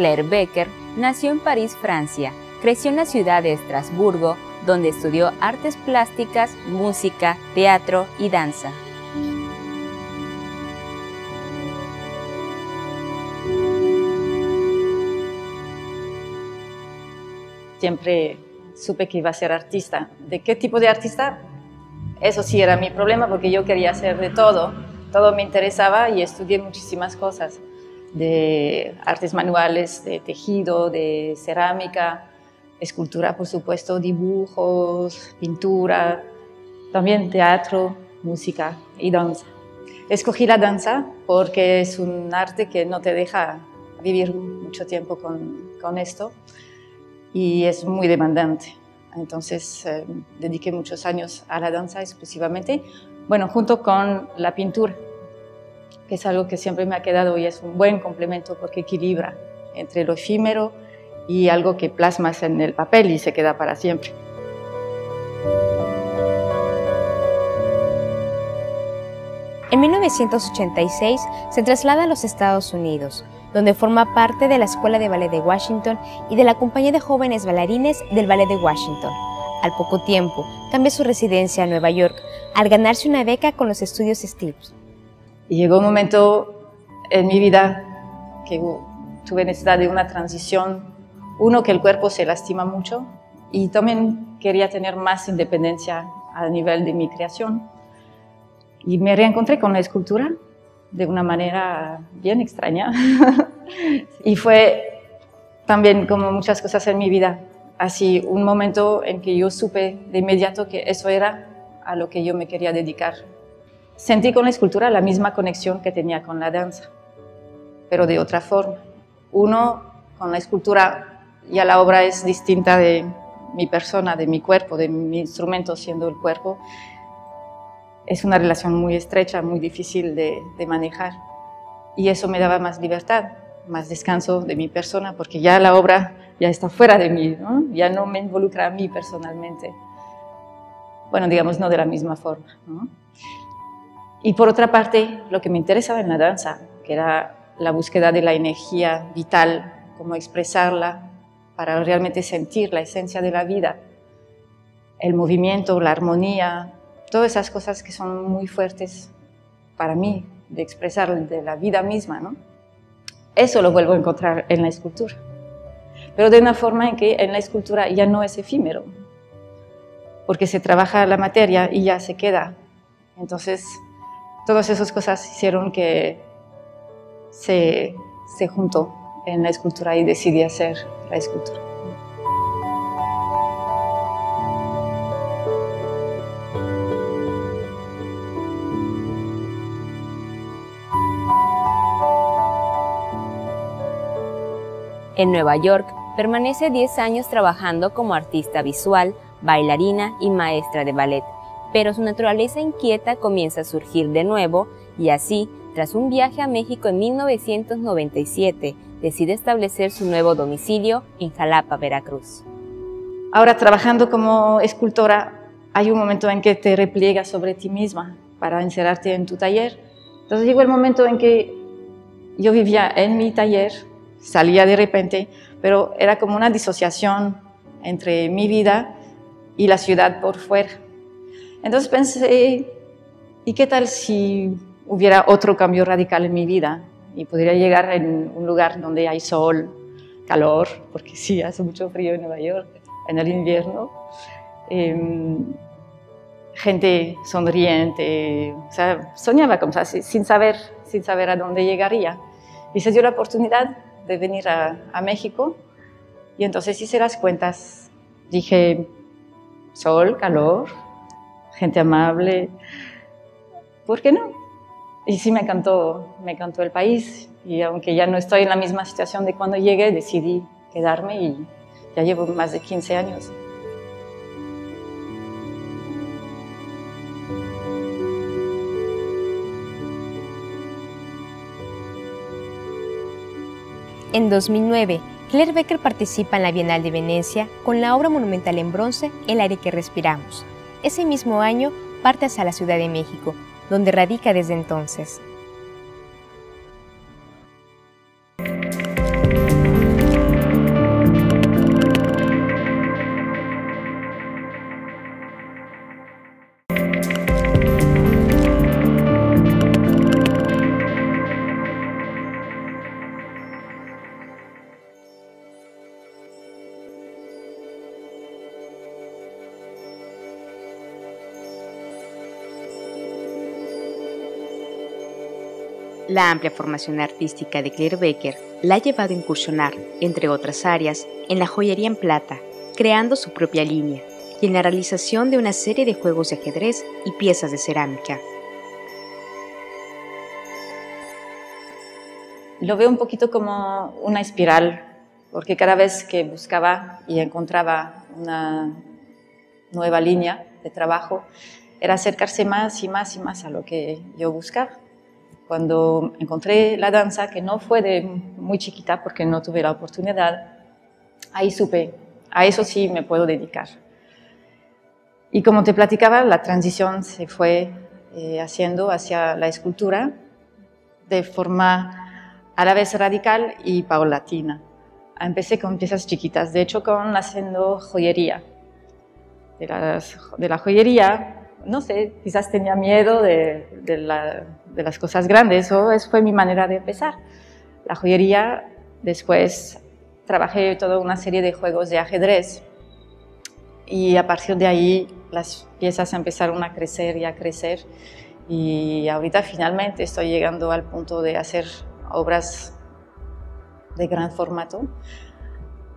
Claire Becker nació en París, Francia. Creció en la ciudad de Estrasburgo, donde estudió artes plásticas, música, teatro y danza. Siempre supe que iba a ser artista. ¿De qué tipo de artista? Eso sí era mi problema, porque yo quería hacer de todo. Todo me interesaba y estudié muchísimas cosas. De artes manuales, de tejido, de cerámica, escultura, por supuesto, dibujos, pintura, también teatro, música y danza. Escogí la danza porque es un arte que no te deja vivir mucho tiempo con esto y es muy demandante. Entonces dediqué muchos años a la danza exclusivamente, bueno, junto con la pintura, que es algo que siempre me ha quedado y es un buen complemento porque equilibra entre lo efímero y algo que plasmas en el papel y se queda para siempre. En 1986 se traslada a los Estados Unidos, donde forma parte de la Escuela de Ballet de Washington y de la Compañía de Jóvenes Bailarines del Ballet de Washington. Al poco tiempo, cambia su residencia a Nueva York al ganarse una beca con los estudios Stills. Y llegó un momento en mi vida que tuve necesidad de una transición. Uno, que el cuerpo se lastima mucho y también quería tener más independencia a nivel de mi creación. Y me reencontré con la escultura de una manera bien extraña. Y fue también, como muchas cosas en mi vida, así un momento en que yo supe de inmediato que eso era a lo que yo me quería dedicar. Sentí con la escultura la misma conexión que tenía con la danza, pero de otra forma. Uno, con la escultura ya la obra es distinta de mi persona, de mi cuerpo, de mi instrumento siendo el cuerpo. Es una relación muy estrecha, muy difícil de manejar. Y eso me daba más libertad, más descanso de mi persona, porque ya la obra ya está fuera de mí, ¿no? Ya no me involucra a mí personalmente. Bueno, digamos, no de la misma forma, ¿no? Y por otra parte, lo que me interesaba en la danza, que era la búsqueda de la energía vital, cómo expresarla para realmente sentir la esencia de la vida, el movimiento, la armonía, todas esas cosas que son muy fuertes para mí, de expresar de la vida misma, ¿no? Eso lo vuelvo a encontrar en la escultura. Pero de una forma en que en la escultura ya no es efímero, porque se trabaja la materia y ya se queda. Entonces, todas esas cosas hicieron que se juntó en la escultura y decidí hacer la escultura. En Nueva York, permanece 10 años trabajando como artista visual, bailarina y maestra de ballet, pero su naturaleza inquieta comienza a surgir de nuevo y así, tras un viaje a México en 1997, decide establecer su nuevo domicilio en Jalapa, Veracruz. Ahora, trabajando como escultora, hay un momento en que te repliegas sobre ti misma para encerrarte en tu taller. Entonces llegó el momento en que yo vivía en mi taller, salía de repente, pero era como una disociación entre mi vida y la ciudad por fuera. Entonces pensé, ¿y qué tal si hubiera otro cambio radical en mi vida? Y podría llegar en un lugar donde hay sol, calor, porque sí, hace mucho frío en Nueva York, en el invierno. Gente sonriente, o sea, soñaba como sin saber a dónde llegaría. Y se dio la oportunidad de venir a México y entonces hice las cuentas. Dije, sol, calor, gente amable, ¿por qué no? Y sí me encantó el país y aunque ya no estoy en la misma situación de cuando llegué, decidí quedarme y ya llevo más de 15 años. En 2009, Claire Becker participa en la Bienal de Venecia con la obra monumental en bronce El aire que respiramos. Ese mismo año parte hacia la Ciudad de México, donde radica desde entonces. La amplia formación artística de Claire Becker la ha llevado a incursionar, entre otras áreas, en la joyería en plata, creando su propia línea, y en la realización de una serie de juegos de ajedrez y piezas de cerámica. Lo veo un poquito como una espiral, porque cada vez que buscaba y encontraba una nueva línea de trabajo, era acercarse más y más y más a lo que yo buscaba. Cuando encontré la danza, que no fue de muy chiquita porque no tuve la oportunidad, ahí supe, a eso sí me puedo dedicar. Y como te platicaba, la transición se fue haciendo hacia la escultura de forma a la vez radical y paulatina. Empecé con piezas chiquitas, de hecho haciendo joyería. De la joyería, no sé, quizás tenía miedo de las cosas grandes, o esa fue mi manera de empezar. La joyería, después trabajé toda una serie de juegos de ajedrez y a partir de ahí las piezas empezaron a crecer y ahorita finalmente estoy llegando al punto de hacer obras de gran formato,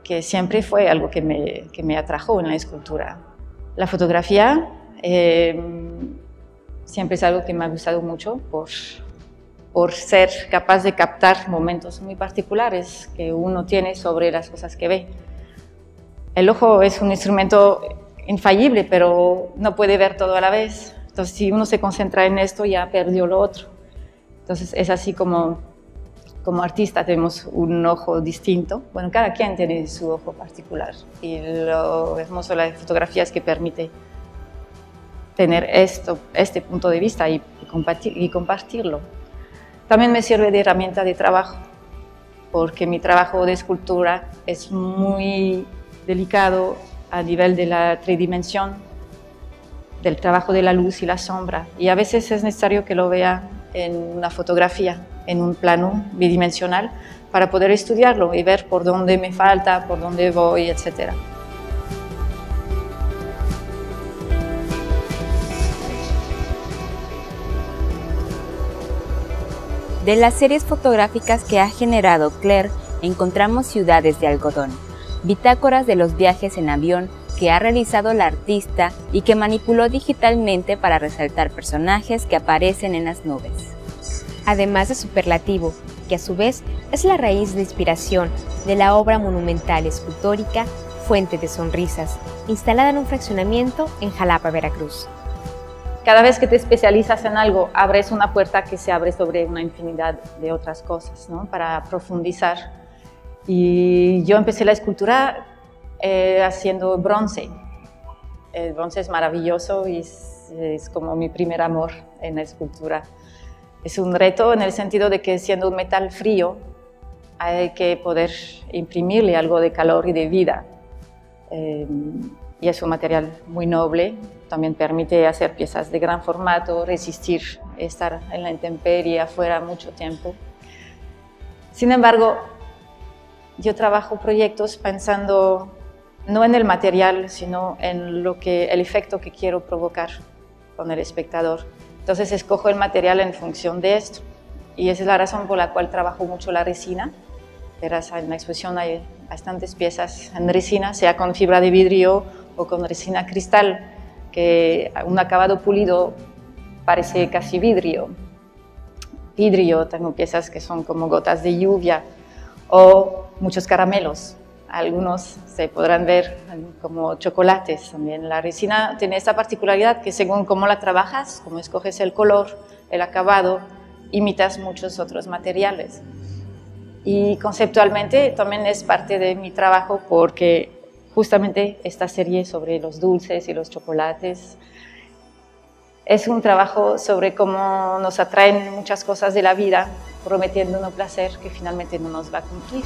que siempre fue algo que me atrajo en la escultura. La fotografía siempre es algo que me ha gustado mucho por ser capaz de captar momentos muy particulares que uno tiene sobre las cosas que ve. El ojo es un instrumento infalible, pero no puede ver todo a la vez. Entonces, si uno se concentra en esto, ya perdió lo otro. Entonces, es así como artista tenemos un ojo distinto. Bueno, cada quien tiene su ojo particular. Y lo hermoso de la fotografía es que permite tener este punto de vista y compartirlo. También me sirve de herramienta de trabajo, porque mi trabajo de escultura es muy delicado a nivel de la tridimensión, del trabajo de la luz y la sombra. Y a veces es necesario que lo vea en una fotografía, en un plano bidimensional, para poder estudiarlo y ver por dónde me falta, por dónde voy, etc. De las series fotográficas que ha generado Claire, encontramos Ciudades de algodón, bitácoras de los viajes en avión que ha realizado la artista y que manipuló digitalmente para resaltar personajes que aparecen en las nubes. Además de superlativo, que a su vez es la raíz de inspiración de la obra monumental escultórica Fuente de Sonrisas, instalada en un fraccionamiento en Jalapa, Veracruz. Cada vez que te especializas en algo, abres una puerta que se abre sobre una infinidad de otras cosas, ¿no? Para profundizar. Y yo empecé la escultura haciendo bronce. El bronce es maravilloso y es como mi primer amor en la escultura. Es un reto en el sentido de que siendo un metal frío, hay que poder imprimirle algo de calor y de vida. Y es un material muy noble, también permite hacer piezas de gran formato, resistir estar en la intemperie afuera mucho tiempo. Sin embargo, yo trabajo proyectos pensando no en el material, sino en el efecto que quiero provocar con el espectador. Entonces escojo el material en función de esto. Y esa es la razón por la cual trabajo mucho la resina. Verás, en la exposición hay bastantes piezas en resina, sea con fibra de vidrio o con resina cristal, que un acabado pulido parece casi vidrio. Tengo piezas que son como gotas de lluvia o muchos caramelos. Algunos se podrán ver como chocolates también. La resina tiene esta particularidad que según cómo la trabajas, cómo escoges el color, el acabado, imitas muchos otros materiales. Y conceptualmente también es parte de mi trabajo porque justamente esta serie sobre los dulces y los chocolates es un trabajo sobre cómo nos atraen muchas cosas de la vida, prometiendo un placer que finalmente no nos va a cumplir.